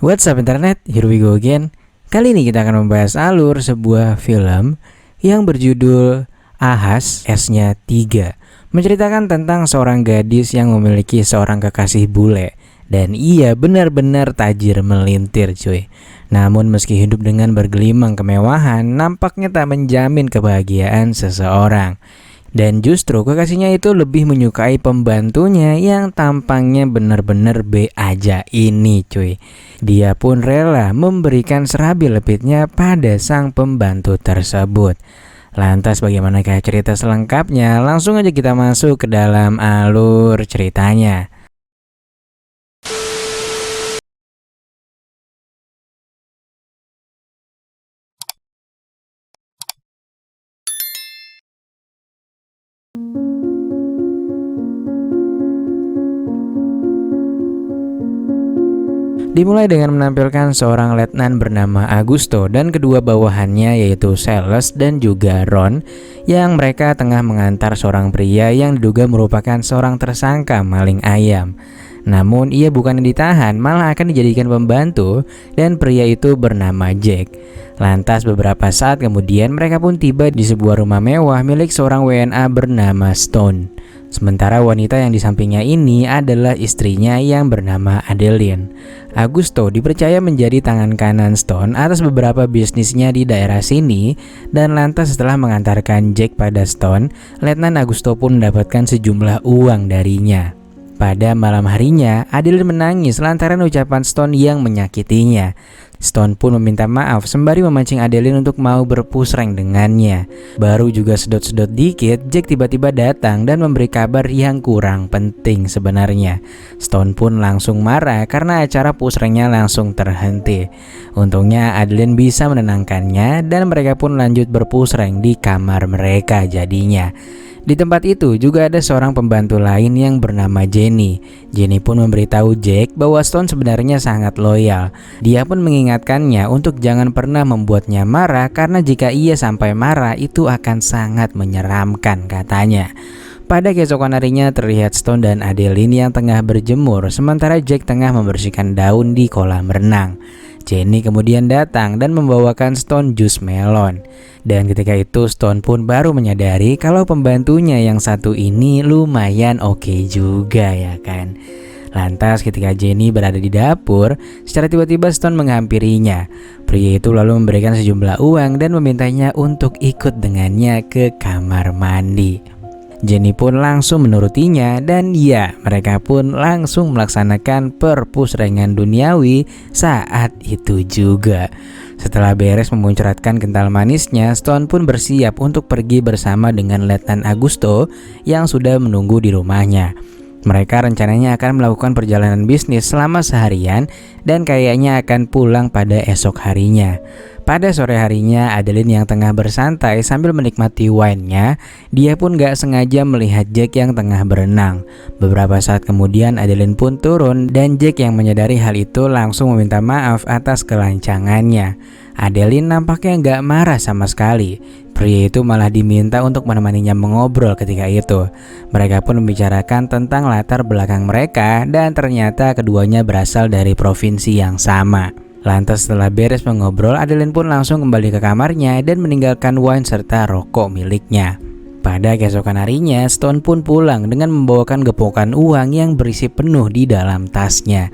What's up internet, here we go again. Kali ini kita akan membahas alur sebuah film yang berjudul Ahas S-nya 3, menceritakan tentang seorang gadis yang memiliki seorang kekasih bule. Dan ia benar-benar tajir melintir cuy. Namun meski hidup dengan bergelimang kemewahan, nampaknya tak menjamin kebahagiaan seseorang. Dan justru kekasihnya itu lebih menyukai pembantunya yang tampangnya benar-benar B aja ini cuy. Dia pun rela memberikan serabi lepitnya pada sang pembantu tersebut. Lantas bagaimanakah cerita selengkapnya? Langsung aja kita masuk ke dalam alur ceritanya. Dimulai dengan menampilkan seorang letnan bernama Augusto dan kedua bawahannya yaitu Sales dan juga Ron, yang mereka tengah mengantar seorang pria yang diduga merupakan seorang tersangka maling ayam. Namun ia bukan ditahan, malah akan dijadikan pembantu, dan pria itu bernama Jack. Lantas beberapa saat kemudian mereka pun tiba di sebuah rumah mewah milik seorang WNA bernama Stone. Sementara wanita yang di sampingnya ini adalah istrinya yang bernama Adeline. Augusto dipercaya menjadi tangan kanan Stone atas beberapa bisnisnya di daerah sini, dan lantas setelah mengantarkan Jack pada Stone, Letnan Augusto pun mendapatkan sejumlah uang darinya. Pada malam harinya, Adeline menangis lantaran ucapan Stone yang menyakitinya. Stone pun meminta maaf sembari memancing Adeline untuk mau berpusreng dengannya. Baru juga sedot-sedot dikit, Jack tiba-tiba datang dan memberi kabar yang kurang penting sebenarnya. Stone pun langsung marah karena acara pusrengnya langsung terhenti. Untungnya Adeline bisa menenangkannya dan mereka pun lanjut berpusreng di kamar mereka jadinya. Di tempat itu juga ada seorang pembantu lain yang bernama Jenny. Jenny pun memberitahu Jack bahwa Stone sebenarnya sangat loyal. Dia pun mengingatkannya untuk jangan pernah membuatnya marah karena jika ia sampai marah itu akan sangat menyeramkan katanya. Pada keesokan harinya terlihat Stone dan Adeline yang tengah berjemur sementara Jack tengah membersihkan daun di kolam renang. Jenny kemudian datang dan membawakan Stone jus melon. Dan ketika itu Stone pun baru menyadari kalau pembantunya yang satu ini lumayan oke juga ya kan. Lantas ketika Jenny berada di dapur, secara tiba-tiba Stone menghampirinya. Pria itu lalu memberikan sejumlah uang dan memintanya untuk ikut dengannya ke kamar mandi. Jenny pun langsung menurutinya dan ya, mereka pun langsung melaksanakan perpusrengan duniawi saat itu juga. Setelah beres memuncratkan kental manisnya, Stone pun bersiap untuk pergi bersama dengan Letnan Augusto yang sudah menunggu di rumahnya. Mereka rencananya akan melakukan perjalanan bisnis selama seharian dan kayaknya akan pulang pada esok harinya. Pada sore harinya, Adeline yang tengah bersantai sambil menikmati wine-nya, dia pun gak sengaja melihat Jack yang tengah berenang. Beberapa saat kemudian Adeline pun turun dan Jack yang menyadari hal itu langsung meminta maaf atas kelancangannya. Adeline nampaknya gak marah sama sekali. Pria itu malah diminta untuk menemaninya mengobrol ketika itu. Mereka pun membicarakan tentang latar belakang mereka dan ternyata keduanya berasal dari provinsi yang sama. Lantas setelah beres mengobrol, Adeline pun langsung kembali ke kamarnya dan meninggalkan wine serta rokok miliknya. Pada keesokan harinya, Stone pun pulang dengan membawakan gepokan uang yang berisi penuh di dalam tasnya.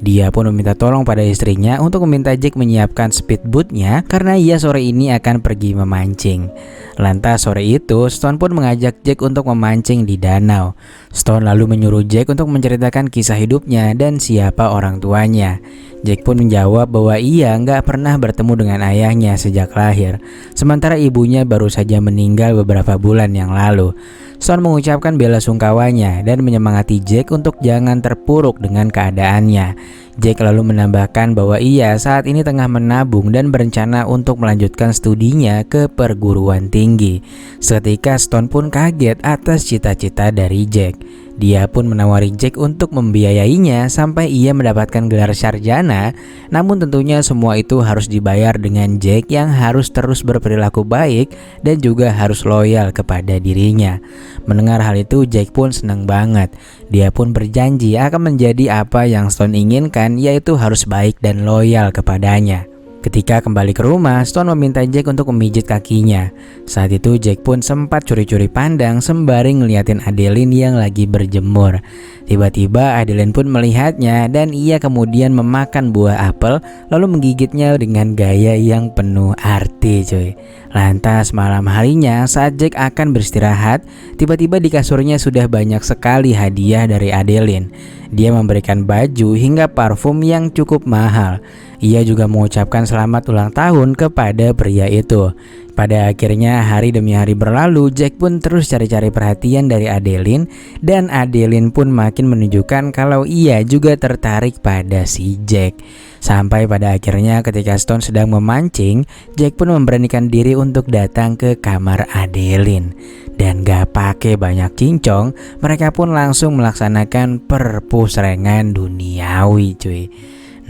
Dia pun meminta tolong pada istrinya untuk meminta Jack menyiapkan speedboatnya karena ia sore ini akan pergi memancing. Lantas sore itu Stone pun mengajak Jack untuk memancing di danau. Stone lalu menyuruh Jack untuk menceritakan kisah hidupnya dan siapa orang tuanya. Jack pun menjawab bahwa ia nggak pernah bertemu dengan ayahnya sejak lahir, sementara ibunya baru saja meninggal beberapa bulan yang lalu. Stone mengucapkan bela sungkawanya dan menyemangati Jack untuk jangan terpuruk dengan keadaannya. Jack lalu menambahkan bahwa ia saat ini tengah menabung dan berencana untuk melanjutkan studinya ke perguruan tinggi. Seketika Stone pun kaget atas cita-cita dari Jack. Dia pun menawari Jack untuk membiayainya sampai ia mendapatkan gelar sarjana. Namun tentunya semua itu harus dibayar dengan Jack yang harus terus berperilaku baik dan juga harus loyal kepada dirinya. Mendengar hal itu, Jack pun senang banget. Dia pun berjanji akan menjadi apa yang Stone inginkan, yaitu harus baik dan loyal kepadanya. Ketika kembali ke rumah, Stone meminta Jack untuk memijit kakinya. Saat itu Jack pun sempat curi-curi pandang sembari ngeliatin Adeline yang lagi berjemur. Tiba-tiba Adeline pun melihatnya dan ia kemudian memakan buah apel lalu menggigitnya dengan gaya yang penuh arti cuy. Lantas malam harinya saat Jack akan beristirahat, tiba-tiba di kasurnya sudah banyak sekali hadiah dari Adeline. Dia memberikan baju hingga parfum yang cukup mahal. Ia juga mengucapkan selamat ulang tahun kepada pria itu. Pada akhirnya hari demi hari berlalu, Jack pun terus cari-cari perhatian dari Adeline dan Adeline pun makin menunjukkan kalau ia juga tertarik pada si Jack. Sampai pada akhirnya ketika Stone sedang memancing, Jack pun memberanikan diri untuk datang ke kamar Adeline. Dan gak pakai banyak cincong, mereka pun langsung melaksanakan perpusrengan duniawi cuy.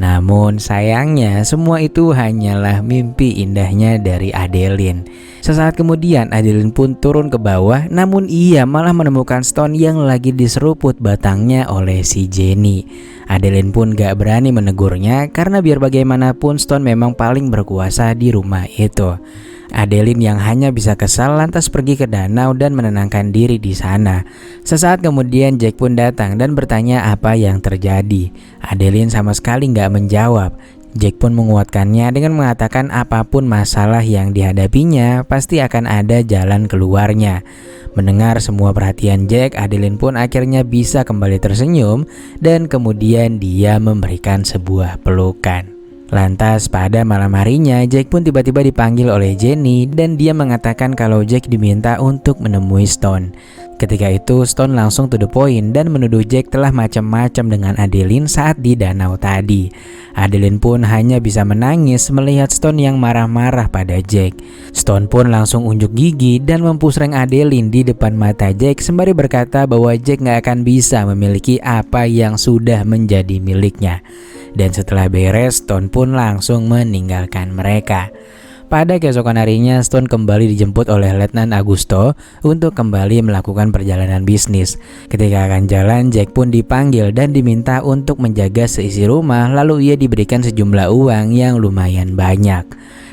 Namun sayangnya semua itu hanyalah mimpi indahnya dari Adeline. Sesaat kemudian Adeline pun turun ke bawah, namun ia malah menemukan Stone yang lagi diseruput batangnya oleh si Jenny. Adeline pun gak berani menegurnya karena biar bagaimanapun Stone memang paling berkuasa di rumah itu. Adeline yang hanya bisa kesal lantas pergi ke danau dan menenangkan diri di sana. Sesaat kemudian Jack pun datang dan bertanya apa yang terjadi. Adeline sama sekali nggak menjawab. Jack pun menguatkannya dengan mengatakan apapun masalah yang dihadapinya pasti akan ada jalan keluarnya. Mendengar semua perhatian Jack, Adeline pun akhirnya bisa kembali tersenyum dan kemudian dia memberikan sebuah pelukan. Lantas pada malam harinya Jack pun tiba-tiba dipanggil oleh Jenny dan dia mengatakan kalau Jack diminta untuk menemui Stone. Ketika itu Stone langsung to the point dan menuduh Jack telah macam-macam dengan Adeline saat di danau tadi. Adeline pun hanya bisa menangis melihat Stone yang marah-marah pada Jack. Stone pun langsung unjuk gigi dan mempusreng Adeline di depan mata Jack sembari berkata bahwa Jack gak akan bisa memiliki apa yang sudah menjadi miliknya. Dan setelah beres, Stone pun langsung meninggalkan mereka. Pada keesokan harinya, Stone kembali dijemput oleh Letnan Augusto untuk kembali melakukan perjalanan bisnis. Ketika akan jalan, Jack pun dipanggil dan diminta untuk menjaga seisi rumah, lalu ia diberikan sejumlah uang yang lumayan banyak.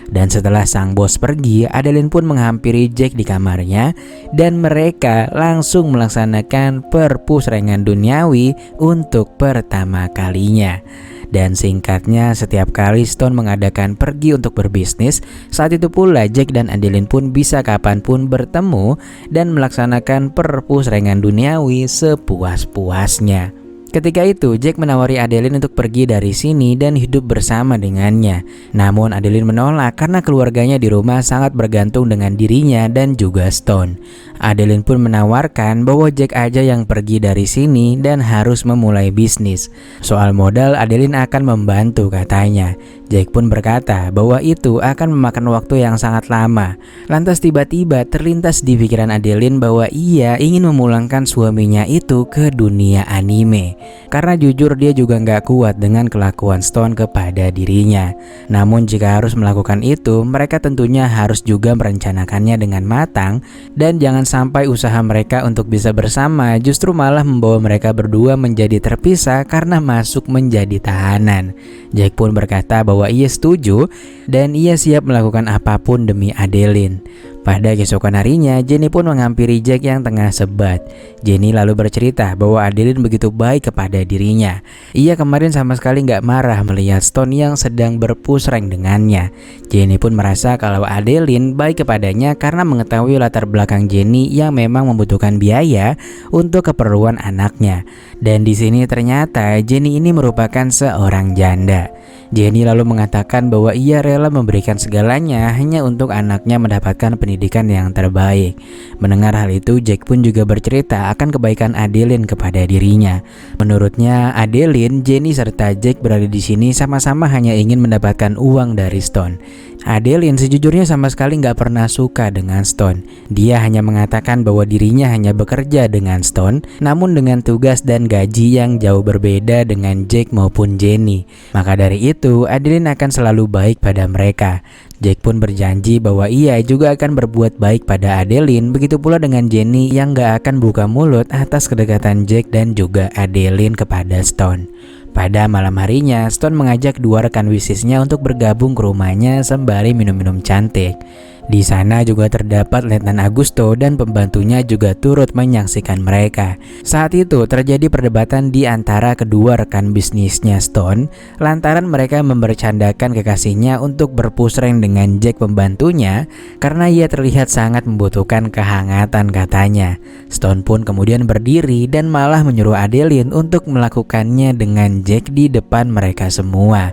Dan setelah sang bos pergi, Adeline pun menghampiri Jack di kamarnya dan mereka langsung melaksanakan perpusrengan duniawi untuk pertama kalinya. Dan singkatnya, setiap kali Stone mengadakan pergi untuk berbisnis, saat itu pula Jack dan Adeline pun bisa kapanpun bertemu dan melaksanakan perpusrengan duniawi sepuas-puasnya. Ketika itu Jack menawari Adeline untuk pergi dari sini dan hidup bersama dengannya. Namun Adeline menolak karena keluarganya di rumah sangat bergantung dengan dirinya dan juga Stone. Adeline pun menawarkan bahwa Jack aja yang pergi dari sini dan harus memulai bisnis. Soal modal Adeline akan membantu katanya. Jack pun berkata bahwa itu akan memakan waktu yang sangat lama. Lantas tiba-tiba terlintas di pikiran Adeline bahwa ia ingin memulangkan suaminya itu ke dunia anime. Karena jujur dia juga nggak kuat dengan kelakuan Stone kepada dirinya. Namun jika harus melakukan itu, mereka tentunya harus juga merencanakannya dengan matang. Dan jangan sampai usaha mereka untuk bisa bersama justru malah membawa mereka berdua menjadi terpisah karena masuk menjadi tahanan. Jack pun berkata bahwa ia setuju dan ia siap melakukan apapun demi Adeline. Pada keesokan harinya, Jenny pun menghampiri Jack yang tengah sebat. Jenny lalu bercerita bahwa Adeline begitu baik kepada dirinya. Ia kemarin sama sekali gak marah melihat Stone yang sedang berpusreng dengannya. Jenny pun merasa kalau Adeline baik kepadanya karena mengetahui latar belakang Jenny yang memang membutuhkan biaya untuk keperluan anaknya. Dan di sini ternyata Jenny ini merupakan seorang janda. Jenny lalu mengatakan bahwa ia rela memberikan segalanya hanya untuk anaknya mendapatkan pendidikan yang terbaik. Mendengar hal itu, Jack pun juga bercerita akan kebaikan Adeline kepada dirinya. Menurutnya, Adeline, Jenny serta Jack berada di sini sama-sama hanya ingin mendapatkan uang dari Stone. Adeline sejujurnya sama sekali nggak pernah suka dengan Stone. Dia hanya mengatakan bahwa dirinya hanya bekerja dengan Stone, namun dengan tugas dan gaji yang jauh berbeda dengan Jack maupun Jenny. Maka dari itu, Adeline akan selalu baik pada mereka. Jack pun berjanji bahwa ia juga akan berbuat baik pada Adeline, begitu pula dengan Jenny yang gak akan buka mulut atas kedekatan Jack dan juga Adeline kepada Stone. Pada malam harinya, Stone mengajak dua rekan bisnisnya untuk bergabung ke rumahnya sembari minum-minum cantik. Di sana juga terdapat Letnan Augusto dan pembantunya juga turut menyaksikan mereka. Saat itu terjadi perdebatan di antara kedua rekan bisnisnya Stone lantaran mereka membercandakan kekasihnya untuk berpusreng dengan Jack pembantunya karena ia terlihat sangat membutuhkan kehangatan katanya. Stone pun kemudian berdiri dan malah menyuruh Adeline untuk melakukannya dengan Jack di depan mereka semua.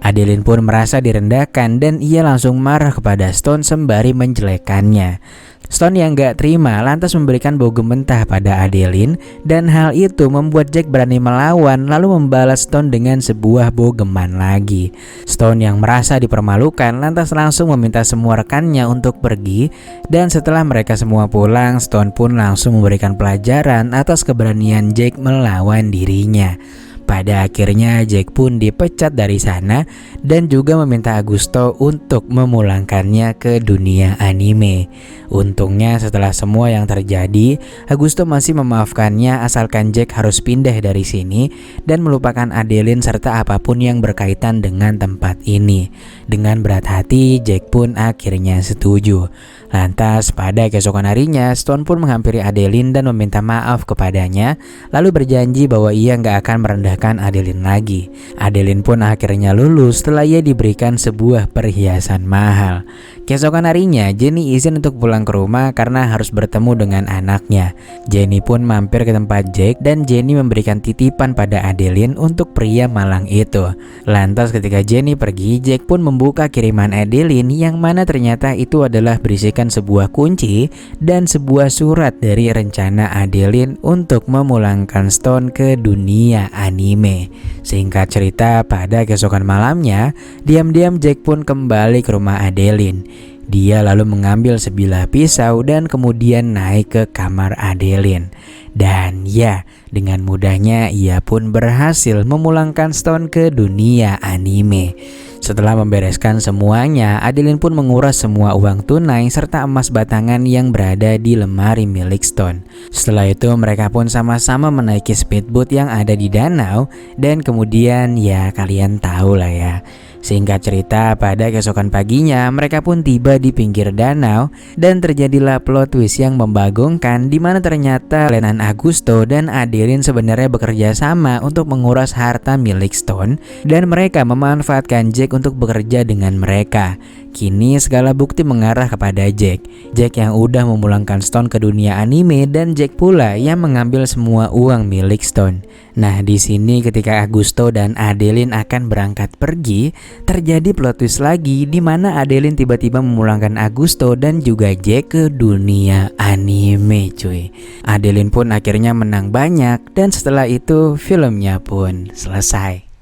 Adeline pun merasa direndahkan dan ia langsung marah kepada Stone sembari menjelekannya. Stone yang gak terima lantas memberikan bogem mentah pada Adeline dan hal itu membuat Jack berani melawan lalu membalas Stone dengan sebuah bogeman lagi. Stone yang merasa dipermalukan lantas langsung meminta semua rekannya untuk pergi dan setelah mereka semua pulang, Stone pun langsung memberikan pelajaran atas keberanian Jack melawan dirinya. Pada akhirnya Jack pun dipecat dari sana dan juga meminta Augusto untuk memulangkannya ke dunia anime. Untungnya setelah semua yang terjadi, Augusto masih memaafkannya asalkan Jack harus pindah dari sini dan melupakan Adeline serta apapun yang berkaitan dengan tempat ini. Dengan berat hati, Jack pun akhirnya setuju. Lantas pada keesokan harinya, Stone pun menghampiri Adeline dan meminta maaf kepadanya, lalu berjanji bahwa ia nggak akan merendahkan Adeline lagi. Adeline pun akhirnya lulus setelah ia diberikan sebuah perhiasan mahal. Keesokan harinya, Jenny izin untuk pulang ke rumah karena harus bertemu dengan anaknya. Jenny pun mampir ke tempat Jack dan Jenny memberikan titipan pada Adeline untuk pria malang itu. Lantas ketika Jenny pergi, Jack pun membuka kiriman Adeline yang mana ternyata itu adalah berisikan sebuah kunci dan sebuah surat dari rencana Adeline untuk memulangkan Stone ke dunia anime. Singkat cerita, pada keesokan malamnya, diam-diam Jack pun kembali ke rumah Adeline. Dia lalu mengambil sebilah pisau dan kemudian naik ke kamar Adeline. Dan ya, dengan mudahnya ia pun berhasil memulangkan Stone ke dunia anime. Setelah membereskan semuanya, Adeline pun menguras semua uang tunai serta emas batangan yang berada di lemari milik Stone. Setelah itu mereka pun sama-sama menaiki speedboat yang ada di danau dan kemudian ya kalian tahu lah ya. Singkat cerita, pada keesokan paginya mereka pun tiba di pinggir danau dan terjadilah plot twist yang membagongkan di mana ternyata Letnan Augusto dan Adeline sebenarnya bekerja sama untuk menguras harta milik Stone dan mereka memanfaatkan Jack untuk bekerja dengan mereka. Kini segala bukti mengarah kepada Jack. Jack yang udah memulangkan Stone ke dunia anime dan Jack pula yang mengambil semua uang milik Stone. Nah, di sini ketika Augusto dan Adeline akan berangkat pergi, terjadi plot twist lagi di mana Adeline tiba-tiba memulangkan Augusto dan juga Jack ke dunia anime, cuy. Adeline pun akhirnya menang banyak dan setelah itu filmnya pun selesai.